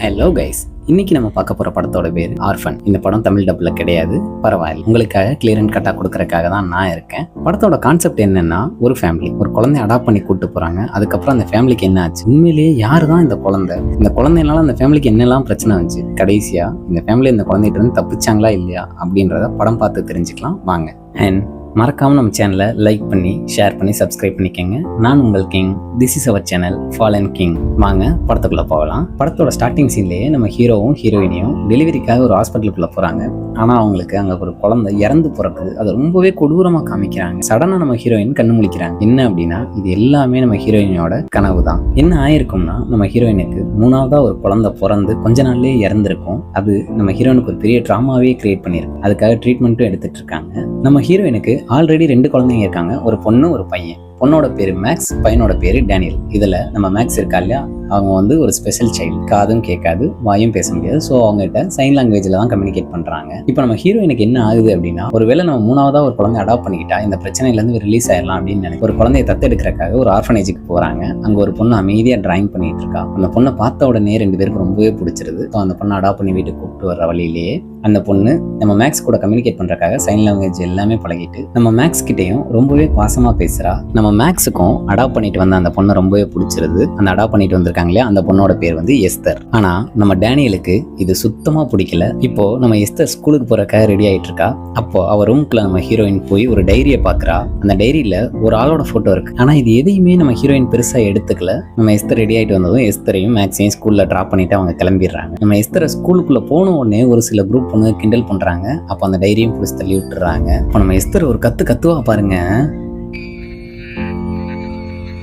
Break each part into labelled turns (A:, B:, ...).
A: Hello guys, இன்னைக்கு நம்ம பார்க்க போற படத்தோட பேர் ஆர்ஃபன். இந்த படம் தமிழ் டப்ல கிடையாது, பரவாயில்ல. உங்களுக்காக கிளியர் அண்ட் கட்டா கொடுக்கறதுக்காக தான் நான் இருக்கேன். படத்தோட கான்செப்ட் என்னன்னா, ஒரு ஃபேமிலி ஒரு குழந்தைய அடாப்ட் பண்ணி கூட்டு போறாங்க. அதுக்கப்புறம் அந்த ஃபேமிலிக்கு என்ன ஆச்சு, உண்மையிலேயே யாரு தான் இந்த குழந்தைனால அந்த ஃபேமிலிக்கு என்னெல்லாம் பிரச்சனை வந்துச்சு, கடைசியா இந்த ஃபேமிலி இந்த குழந்தைகிட்ட இருந்து தப்பிச்சாங்களா இல்லையா அப்படின்றத படம் பார்த்து தெரிஞ்சுக்கலாம் வாங்க. அண்ட் மறக்காம நம்ம சேனலை லைக் பண்ணி ஷேர் பண்ணி சப்ஸ்கிரைப் பண்ணிக்கோங்க. நான் உங்கள் king, this is our channel Fallen King. வாங்க படத்துக்குள்ள போகலாம். படத்தோட ஸ்டார்டிங் சீன்லேயே நம்ம ஹீரோவும் ஹீரோயினியும் டெலிவரிக்காக ஒரு ஹாஸ்பிட்டலுக்குள்ள போறாங்க. ஆனா அவங்களுக்கு அங்க ஒரு குழந்தை இறந்து பிறக்குது. அது ரொம்பவே கொடூரமா காமிக்கிறாங்க. சடனா நம்ம ஹீரோயின் கண்ணு முழிக்கிறாங்க. என்ன அப்படின்னா, இது எல்லாமே நம்ம ஹீரோயினோட கனவு தான். என்ன ஆயிருக்கும்னா, நம்ம ஹீரோயினுக்கு மூணாவதா ஒரு குழந்தை பிறந்து கொஞ்ச நாள்லயே இறந்திருக்கும். அது நம்ம ஹீரோயினுக்கு ஒரு பெரிய ட்ராமாவே கிரியேட் பண்ணிருக்கும். அதுக்காக ட்ரீட்மெண்ட்டும் எடுத்துட்டு இருக்காங்க. நம்ம ஹீரோயினுக்கு ஆல்ரெடி 2 குழந்தைங்க இருக்காங்க, ஒரு பொண்ணு ஒரு பையன். பொண்ணோட பேரு மேக்ஸ், பையனோட பேரு டேனியல். இதுல நம்ம மேக்ஸ் இருக்கா இல்லையா, அவங்க ஒரு ஸ்பெஷல் சைல்டு. காதும் கேட்காது, வாயும் பேச முடியாது. ஸோ அவங்ககிட்ட சைன் லாங்குவேஜ்ல தான் கம்யூனிகேட் பண்றாங்க. இப்போ நம்ம ஹீரோயினுக்கு என்ன ஆகுது அப்படின்னா, ஒருவேளை நம்ம மூணாவதா ஒரு குழந்தை அடாப்ட் பண்ணிக்கிட்டா இந்த பிரச்சனையில இருந்து ரிலீஸ் ஆயிடலாம் அப்படின்னு நினைச்சு ஒரு குழந்தைய தத்தெடுக்கிறதுக்காக ஒரு ஆர்ஃபனேஜுக்கு போறாங்க. அங்க ஒரு பொண்ணு அமைதியா டிராயிங் பண்ணிட்டு இருக்கா. அந்த பொண்ணை பார்த்த உடனே 2 பேருக்கு ரொம்பவே பிடிச்சிருது. ஸோ அந்த பொண்ணை அடாப்ட் பண்ணி வீட்டுக்கு கூப்பிட்டு வர வழியிலேயே அந்த பொண்ணு நம்ம மேக்ஸ் கூட கம்யூனிகேட் பண்றதுக்காக சைன் லாங்குவேஜ் எல்லாமே பழகிட்டு நம்ம மேக்ஸ் கிட்டையும் ரொம்பவே பாசமா பேசுறா. நம்ம மேக்ஸுக்கும் அடாப்ட் பண்ணிட்டு வந்த அந்த பொண்ணை ரொம்பவே பிடிச்சிருது. அந்த அடாப்ட் பண்ணிட்டு வந்திருக்காங்க இல்லையா, அந்த பொண்ணோட பேர் எஸ்தர். ஆனா நம்ம டேனியலுக்கு இது சுத்தமா பிடிக்கல. இப்போ நம்ம எஸ்தர் ஸ்கூலுக்கு போறதுக்காக ரெடி ஆயிட்டு இருக்கா. அப்போ அவ ரூம்குள்ள நம்ம ஹீரோயின் போய் ஒரு டைரியை பாக்குறா. அந்த டைரியில ஒரு ஆளோட போட்டோ இருக்கு. ஆனா இது எதையுமே நம்ம ஹீரோயின் பெருசா எடுத்துக்கல. நம்ம எஸ்தர் ரெடி ஆயிட்டு வந்ததும் எஸ்தரையும் மேக்ஸையும் ஸ்கூல்ல டிராப் பண்ணிட்டு அவங்க கிளம்பிடுறாங்க. நம்ம எஸ்தரை ஸ்கூலுக்குள்ள போன உடனே ஒரு சில குரூப் பொண்ணு கிண்டல் பண்றாங்க. அப்ப அந்த டைரியும் புடிச்சு தள்ளி விட்டுறாங்க. இப்போ நம்ம எஸ்தர் ஒரு கத்துவா பாருங்க.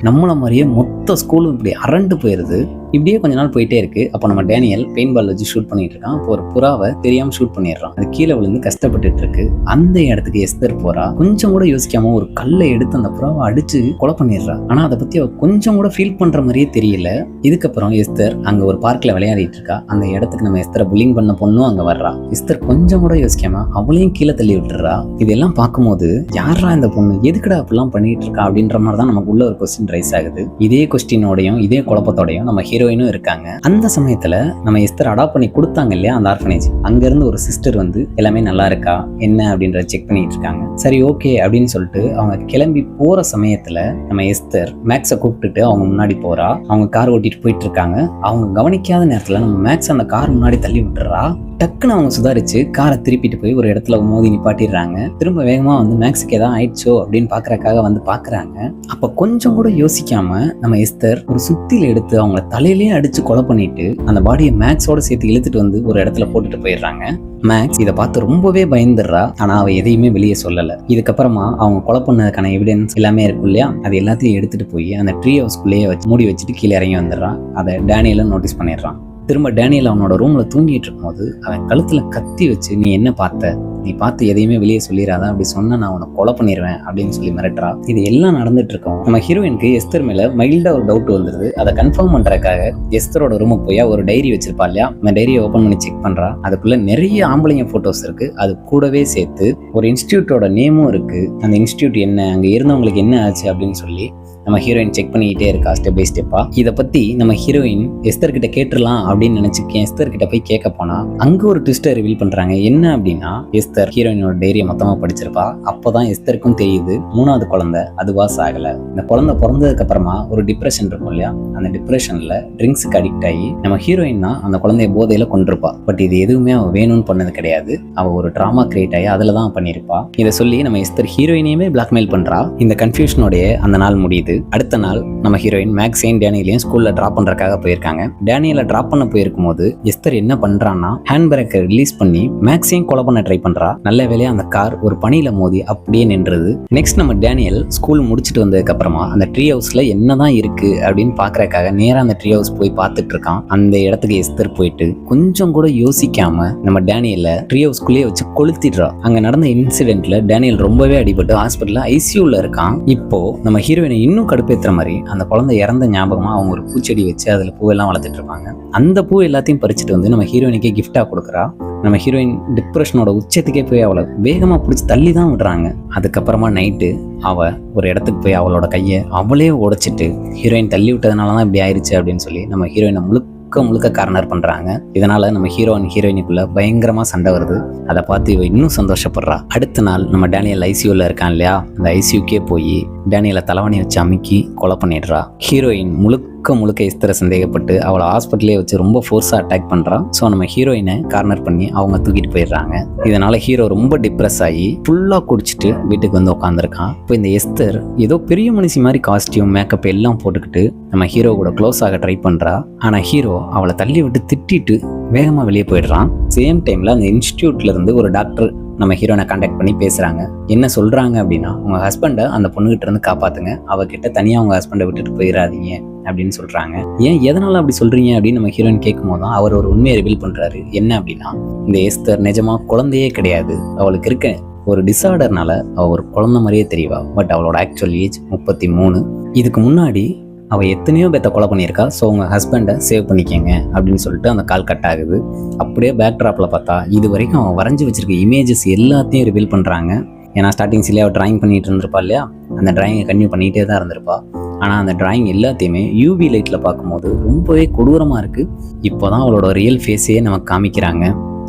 A: நம்மள மாதிரியே மொத்த ஸ்கூலும் இப்படி அரண்டு போயிருது. இப்படியே கொஞ்ச நாள் போயிட்டே இருக்கு. அப்போ நம்ம டேனியல் பெயிண்ட் பால் வச்சு ஷூட் பண்ணிட்டு இருக்கான். அப்போ ஒரு புறாவை தெரியாம ஷூட் பண்ணிடுறான். அது கீழே விழுந்து கஷ்டப்பட்டுட்டு இருக்கு. அந்த இடத்துக்கு எஸ்தர் போறா. கொஞ்சம் கூட யோசிக்காம ஒரு கல்லை எடுத்து அந்த புறாவை அடிச்சு கொலை பண்ணிடுறா. ஆனா அதை பத்தி அவ கொஞ்சம் கூட ஃபீல் பண்ற மாதிரியே தெரியல. இதுக்கப்புறம் எஸ்தர் அங்க ஒரு பார்க்ல விளையாடிட்டு இருக்கா. அந்த இடத்துக்கு நம்ம எஸ்தரை புல்லிங் பண்ண பொண்ணும் அங்க வர்றா. எஸ்தர் கொஞ்சம் கூட யோசிக்காம அவளையும் கீழே தள்ளி விட்டுறா. இதெல்லாம் பார்க்கும்போது யாரா இந்த பொண்ணு, எதுக்குடா அப்படிலாம் பண்ணிட்டு இருக்கா அப்படின்ற மாதிரி தான் நமக்கு உள்ள ஒரு கொஸ்டின் ரைஸ் ஆகுது. இதே கொஸ்டினோடையும் இதே குழப்பத்தோடையும் நம்ம ஹீரோயினும் இருக்காங்க. அந்த சமயத்துல நம்ம எஸ்தர் அடாப்ட் பண்ணி கொடுத்தாங்க இல்லையா அந்த ஆர்ஃபனேஜ், அங்க இருந்து ஒரு சிஸ்டர் எல்லாமே நல்லா இருக்கா என்ன அப்படின்றத செக் பண்ணிட்டு இருக்காங்க. சரி ஓகே அப்படின்னு சொல்லிட்டு அவங்க கிளம்பி போற சமயத்துல நம்ம எஸ்தர் மேக்ஸை கூப்பிட்டுட்டு அவங்க முன்னாடி போறா. அவங்க கார் ஓட்டிட்டு போயிட்டு இருக்காங்க. அவங்க கவனிக்காத நேரத்துல நம்ம மேக்ஸ் அந்த கார் முன்னாடி தள்ளி விட்டுறா. டக்குன்னு அவங்க சுதாரிச்சு காரை திருப்பிட்டு போய் ஒரு இடத்துல மோதி நிப்பாட்டிடுறாங்க. திரும்ப வேகமா மேக்ஸுக்கு ஏதாவது ஆயிடுச்சோ அப்படின்னு பாக்குறதுக்காக பாக்குறாங்க. அப்ப கொஞ்சம் கூட யோசிக்காம நம்ம எஸ்தர் ஒரு சுத்தில எடுத்து அவங்க தலையிலேயே அடிச்சு கொலை பண்ணிட்டு அந்த பாடியை மேக்ஸோட சேர்த்து இழுத்துட்டு ஒரு இடத்துல போட்டுட்டு போயிடுறாங்க. மேக்ஸ் இதை பார்த்து ரொம்பவே பயந்துடுறா. ஆனா அவ எதையுமே வெளியே சொல்லல. இதுக்கப்புறமா அவங்க கொலை பண்ணதுக்கான எவிடன்ஸ் எல்லாமே இருக்கும் இல்லையா, அது எல்லாத்தையும் எடுத்துட்டு போய் அந்த ட்ரீ ஹவுஸ்குள்ளேயே வச்சு மூடி வச்சுட்டு கீழே இறங்கி வந்துடுறான். அதை டேனியலும் நோட்டீஸ் பண்ணிடுறான். திரும்ப டேனியல் அவனோட ரூம்ல தூங்கிட்டு இருக்கும் போது அவன் கழுத்துல கத்தி வச்சு, நீ என்ன பார்த்த, நீ பார்த்து எதையுமே வெளியே சொல்லிடாத, அப்படி சொன்னா நான் உன்னை கொலை பண்ணிடுவேன் அப்படின்னு சொல்லி மிரட்டுறா. இது எல்லாம் நடந்துட்டு இருக்கோம். நம்ம ஹீரோயினுக்கு எஸ்தர் மேல மைல்டா ஒரு டவுட் வந்துருது. அதை கன்ஃபார்ம் பண்றதுக்காக எஸ்தரோட ரூமுக்கு போய் ஒரு டைரி வச்சிருப்பா இல்லையா, அந்த டைரியை ஓபன் பண்ணி செக் பண்றா. அதுக்குள்ள நிறைய ஆம்பளைங்க போட்டோஸ் இருக்கு. அது கூடவே சேர்த்து ஒரு இன்ஸ்டியூட்டோட நேமும் இருக்கு. அந்த இன்ஸ்டியூட் என்ன, அங்க இருந்தவங்களுக்கு என்ன ஆச்சு அப்படின்னு சொல்லி நம்ம ஹீரோயின் செக் பண்ணிக்கிட்டே இருக்கா ஸ்டெப் பை ஸ்டெப்பா. இதை பத்தி நம்ம ஹீரோயின் எஸ்தர் கிட்ட கேட்டுடலாம் அப்படின்னு நினைச்சிருக்கேன். எஸ்தர் கிட்ட போய் கேட்க போனா அங்க ஒரு ட்விஸ்டை ரிவீல் பண்றாங்க. என்ன அப்படின்னா, எஸ்தர் ஹீரோயினோட டைரியை மொத்தமா படிச்சிருப்பா. அப்போதான் எஸ்தருக்கும் தெரியுது 3வது குழந்தை அதுவா சாகல. இந்த குழந்தை பிறந்ததுக்கு அப்புறமா ஒரு டிப்ரெஷன் இருக்கும் இல்லையா, அந்த டிப்ரெஷன்ல ட்ரிங்க்ஸுக்கு அடிக்ட் ஆகி நம்ம ஹீரோயின் தான் அந்த குழந்தைய போதையில கொண்டிருப்பா. பட் இது எதுவுமே அவ வேணும்னு பண்ணது கிடையாது. அவ ஒரு ட்ராமா கிரியேட் ஆகி அதுலதான் பண்ணிருப்பா. இதை சொல்லி நம்ம எஸ்தர் ஹீரோயினையுமே பிளாக்மெயில் பண்றா. இந்த கன்ஃபியூஷனோடைய அந்த நாள் முடியுது. அடுத்த நாள் நம்ம ஹீரோயின் மேக்ஸையும் டேனியலையும் ஸ்கூல்ல டிராப் பண்றதுக்காக போயிருக்காங்க. டேனியலை டிராப் பண்ண போயிருக்கும் போது எஸ்தர் என்ன பண்றான்னா, ஹேண்ட் பிரேக்கை ரிலீஸ் பண்ணி மேக்ஸையும் கொலை பண்ண ட்ரை பண்றா. நல்ல வேலையா அந்த கார் ஒரு பனியில மோதி அப்படியே நின்றுது. நெக்ஸ்ட் நம்ம டேனியல் ஸ்கூல் முடிச்சுட்டு வந்ததுக்கு அப்புறமா அந்த ட்ரீ ஹவுஸ்ல என்னதான் இருக்கு அப்படின்னு பாக்குறதுக்காக நேரா அந்த ட்ரீ ஹவுஸ் போய் பார்த்துட்டு இருக்கான். அந்த இடத்துக்கு எஸ்தர் போயிட்டு கொஞ்சம் கூட யோசிக்காம நம்ம டேனியலை ட்ரீ ஹவுஸ்குள்ளேயே வச்சு கொளுத்திடுறா. அங்க நடந்த இன்சிடென்ட்ல டேனியல் ரொம்பவே அடிபட்டு ஹாஸ்பிட்டல்ல ஐசியூல இருக்கான். இப்போ நம்ம ஹீரோயினை இன்னும் கடுப்பேற்ற மாதிரி அந்த குழந்தை இறந்த ஞாபகமா அவங்க ஒரு பூச்செடி வச்சு அதுல பூவெல்லாம் வளர்த்துட்டு இருப்பாங்க. அந்த பூ எல்லாத்தையும் பறிச்சுட்டு நம்ம ஹீரோயினுக்கே கிஃப்டா கொடுக்குறா. நம்ம ஹீரோயின் டிப்ரெஷனோட உச்சத்துக்கே போய் அவளை வேகமா பிடிச்சி தள்ளி தான் விடுறாங்க. அதுக்கப்புறமா நைட்டு அவ ஒரு இடத்துக்கு போய் அவளோட கையை அவளே உடைச்சிட்டு, ஹீரோயின் தள்ளி விட்டதுனால தான் இப்படி ஆயிடுச்சு அப்படின்னு சொல்லி நம்ம ஹீரோயினை முழுக்க முழுக்க கார்னர் பண்றாங்க. இதனால நம்ம ஹீரோ அண்ட் ஹீரோயினுக்குள்ள பயங்கரமா சண்டை வருது. அதை பார்த்து இவ இன்னும் சந்தோஷப்படுறா. அடுத்த நாள் நம்ம டேனியல் ஐசியூல இருக்கான் இல்லையா, அந்த ஐசியூக்கே போய் டேனியலை தலைவணி வச்சு அமுக்கி கொலை பண்ணிடுறா. ஹீரோயின் முழுக்க எஸ்தரை சந்தேகப்பட்டு அவளை ஹாஸ்பிட்டலே வச்சு ரொம்ப ஃபோர்ஸாக அட்டாக் பண்ணுறான். ஸோ நம்ம ஹீரோயினை கார்னர் பண்ணி அவங்க தூக்கிட்டு போயிடுறாங்க. இதனால ஹீரோ ரொம்ப டிப்ரெஸ் ஆகி ஃபுல்லாக குடிச்சிட்டு வீட்டுக்கு வந்து உட்காந்துருக்கான். இப்போ இந்த எஸ்தர் ஏதோ பெரிய மனுஷி மாதிரி காஸ்டியூம் மேக்கப் எல்லாம் போட்டுக்கிட்டு நம்ம ஹீரோ கூட க்ளோஸ் ஆக ட்ரை பண்ணுறா. ஆனால் ஹீரோ அவளை தள்ளி விட்டு திட்டிட்டு வேகமாக வெளியே போயிடுறான். சேம் டைமில் அந்த இன்ஸ்டியூட்ல இருந்து ஒரு டாக்டர் நம்ம ஹீரோனை கான்டாக்ட் பண்ணி பேசுகிறாங்க. என்ன சொல்கிறாங்க அப்படின்னா, உங்கள் ஹஸ்பண்டை அந்த பொண்ணுகிட்ட இருந்து காப்பாற்றுங்க, அவகிட்ட தனியாக உங்கள் ஹஸ்பண்டை விட்டுட்டு போயிடாதீங்க அப்படின்னு சொல்கிறாங்க. ஏன் எதனால் அப்படி சொல்கிறீங்க அப்படின்னு நம்ம ஹீரோயின் கேட்கும் போது தான் அவர் ஒரு உண்மையை ரிவீல் பண்ணுறாரு. என்ன அப்படின்னா, இந்த எஸ்தர் நிஜமாக குழந்தையே கிடையாது. அவளுக்கு இருக்க ஒரு டிஸார்டர்னால அவள் ஒரு குழந்தை மாதிரியே தெரியவா. பட் அவளோட ஆக்சுவல் ஏஜ் 33. இதுக்கு முன்னாடி அவள் எத்தனையோ பேத்த கொலை பண்ணியிருக்கா. ஸோ உங்கள் ஹஸ்பண்டை சேவ் பண்ணிக்கங்க அப்படின்னு சொல்லிட்டு அந்த கால் கட் ஆகுது. அப்படியே பேக் ட்ராப்பில் பார்த்தா இது வரைக்கும் அவன் வரைஞ்சி வச்சிருக்க இமேஜஸ் எல்லாத்தையும் ரிவீல் பண்ணுறாங்க. ஏன்னா ஸ்டார்டிங்ஸ்லேயே அவள் ட்ராயிங் பண்ணிட்டு இருந்திருப்பா இல்லையா, அந்த ட்ராயிங்கை கன்டினியூ பண்ணிகிட்டே தான் இருந்திருப்பா. ஆனால் அந்த ட்ராயிங் எல்லாத்தையுமே யூவி லைட்டில் பார்க்கும்போது ரொம்பவே கொடூரமாக இருக்குது. இப்போ தான் அவளோட ரியல் ஃபேஸையே நமக்கு காமிக்கிறாங்க.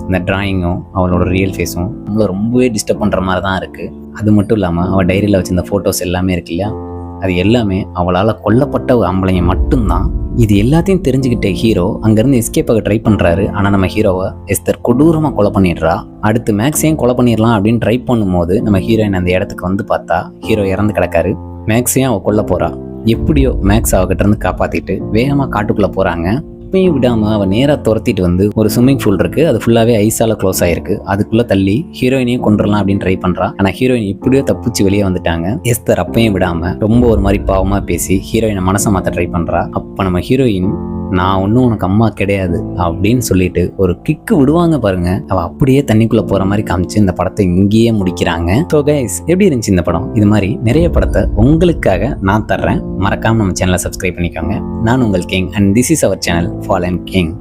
A: அந்த ட்ராயிங்கும் அவளோட ரியல் ஃபேஸும் நம்மளை ரொம்பவே டிஸ்டர்ப் பண்ணுற மாதிரி தான் இருக்குது. அது மட்டும் இல்லாமல் அவள் டைரியில் வச்சிருந்த ஃபோட்டோஸ் எல்லாமே இருக்கு இல்லையா, அது எல்லாமே அவளால் கொல்லப்பட்ட ஒரு ஆம்பளைங்க மட்டும்தான். இது எல்லாத்தையும் தெரிஞ்சுக்கிட்ட ஹீரோ அங்கேருந்து எஸ்கேப் ஆக ட்ரை பண்ணுறாரு. ஆனால் நம்ம ஹீரோவை எஸ்தர் கொடூரமாக கொலை பண்ணிடுறா. அடுத்து மேக்ஸையும் கொலை பண்ணிடலாம் அப்படின்னு ட்ரை பண்ணும்போது நம்ம ஹீரோயின் அந்த இடத்துக்கு வந்து பார்த்தா ஹீரோ இறந்து கிடக்காரு. மேக்ஸையும் அவள் கொல்ல போகிறா. எப்படியோ மேக்ஸ் அவகிட்ட இருந்து காப்பாற்றிட்டு வேகமாக காட்டுக்குள்ளே போகிறாங்க. இப்பயும் விடாமல் அவள் நேராக துரத்திட்டு வந்து ஒரு ஸ்விம்மிங் பூல் இருக்குது, அது ஃபுல்லாகவே ஐஸால் க்ளோஸ் ஆகிருக்கு. அதுக்குள்ளே தள்ளி ஹீரோயினையும் கொண்டுடலாம் அப்படின்னு ட்ரை பண்ணுறா. ஆனால் ஹீரோயின் இப்படியோ தப்பிச்சு வெளியே வந்துட்டாங்க. எஸ்தர் அப்பையும் விடாமல் ரொம்ப ஒரு மாதிரி பாவமாக பேசி ஹீரோயினை மனசை மாற்ற ட்ரை பண்ணுறா. அப்போ நம்ம ஹீரோயின், நான் ஒன்றும் உனக்கு அம்மா கிடையாது அப்படின்னு சொல்லிட்டு ஒரு கிக்கு விடுவாங்க பாருங்க. அவள் அப்படியே தண்ணிக்குள்ளே போகிற மாதிரி காமிச்சு இந்த படத்தை இங்கேயே முடிக்கிறாங்க. ஸோ கைஸ், எப்படி இருந்துச்சு இந்த படம்? இது மாதிரி நிறைய படத்தை உங்களுக்காக நான் தர்றேன். மறக்காமல் நம்ம சேனலை சப்ஸ்கிரைப் பண்ணிக்கோங்க. நான் உங்கள் king and this is our channel Fallen king.